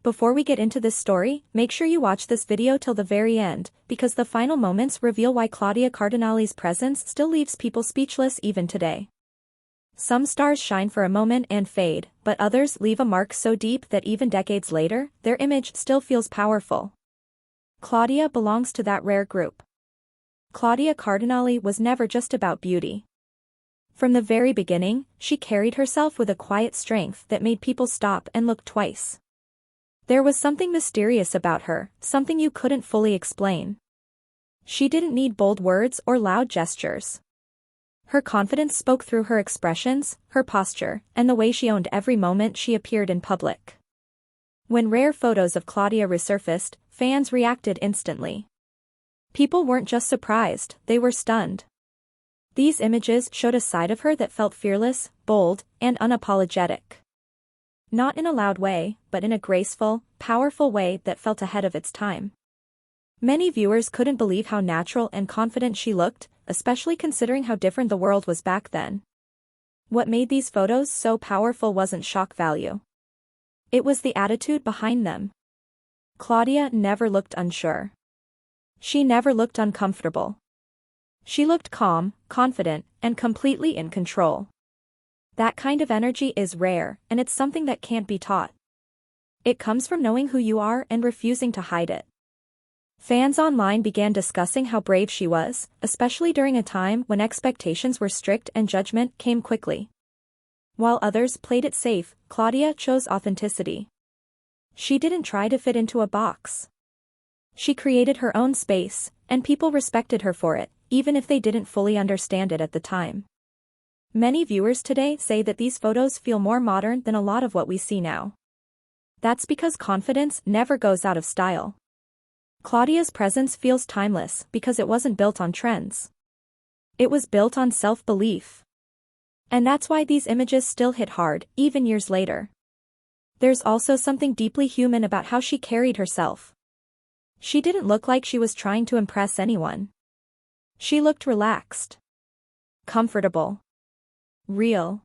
Before we get into this story, make sure you watch this video till the very end, because the final moments reveal why Claudia Cardinale's presence still leaves people speechless even today. Some stars shine for a moment and fade, but others leave a mark so deep that even decades later, their image still feels powerful. Claudia belongs to that rare group. Claudia Cardinale was never just about beauty. From the very beginning, she carried herself with a quiet strength that made people stop and look twice. There was something mysterious about her, something you couldn't fully explain. She didn't need bold words or loud gestures. Her confidence spoke through her expressions, her posture, and the way she owned every moment she appeared in public. When rare photos of Claudia resurfaced, fans reacted instantly. People weren't just surprised, they were stunned. These images showed a side of her that felt fearless, bold, and unapologetic. Not in a loud way, but in a graceful, powerful way that felt ahead of its time. Many viewers couldn't believe how natural and confident she looked, especially considering how different the world was back then. What made these photos so powerful wasn't shock value. It was the attitude behind them. Claudia never looked unsure. She never looked uncomfortable. She looked calm, confident, and completely in control. That kind of energy is rare, and it's something that can't be taught. It comes from knowing who you are and refusing to hide it. Fans online began discussing how brave she was, especially during a time when expectations were strict and judgment came quickly. While others played it safe, Claudia chose authenticity. She didn't try to fit into a box. She created her own space, and people respected her for it, even if they didn't fully understand it at the time. Many viewers today say that these photos feel more modern than a lot of what we see now. That's because confidence never goes out of style. Claudia's presence feels timeless because it wasn't built on trends. It was built on self-belief. And that's why these images still hit hard, even years later. There's also something deeply human about how she carried herself. She didn't look like she was trying to impress anyone. She looked relaxed, comfortable, real.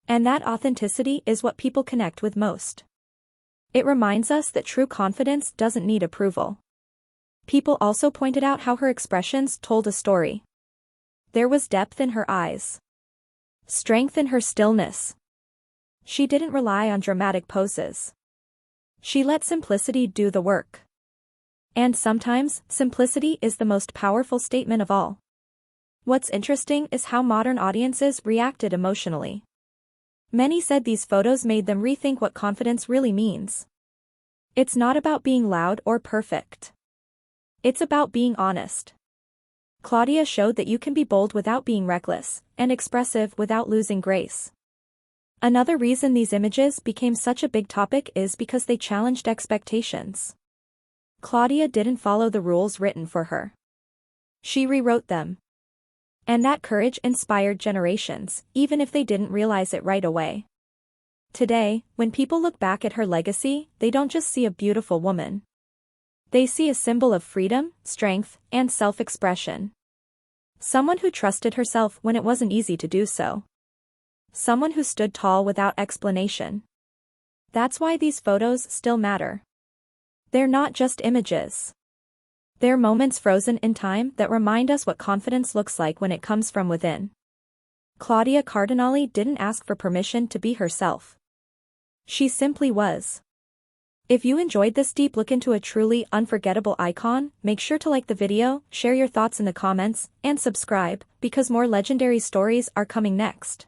And that authenticity is what people connect with most. It reminds us that true confidence doesn't need approval. People also pointed out how her expressions told a story. There was depth in her eyes, strength in her stillness. She didn't rely on dramatic poses. She let simplicity do the work. And sometimes, simplicity is the most powerful statement of all. What's interesting is how modern audiences reacted emotionally. Many said these photos made them rethink what confidence really means. It's not about being loud or perfect. It's about being honest. Claudia showed that you can be bold without being reckless, and expressive without losing grace. Another reason these images became such a big topic is because they challenged expectations. Claudia didn't follow the rules written for her. She rewrote them. And that courage inspired generations, even if they didn't realize it right away. Today, when people look back at her legacy, they don't just see a beautiful woman. They see a symbol of freedom, strength, and self-expression. Someone who trusted herself when it wasn't easy to do so. Someone who stood tall without explanation. That's why these photos still matter. They're not just images. They're moments frozen in time that remind us what confidence looks like when it comes from within. Claudia Cardinale didn't ask for permission to be herself. She simply was. If you enjoyed this deep look into a truly unforgettable icon, make sure to like the video, share your thoughts in the comments, and subscribe, because more legendary stories are coming next.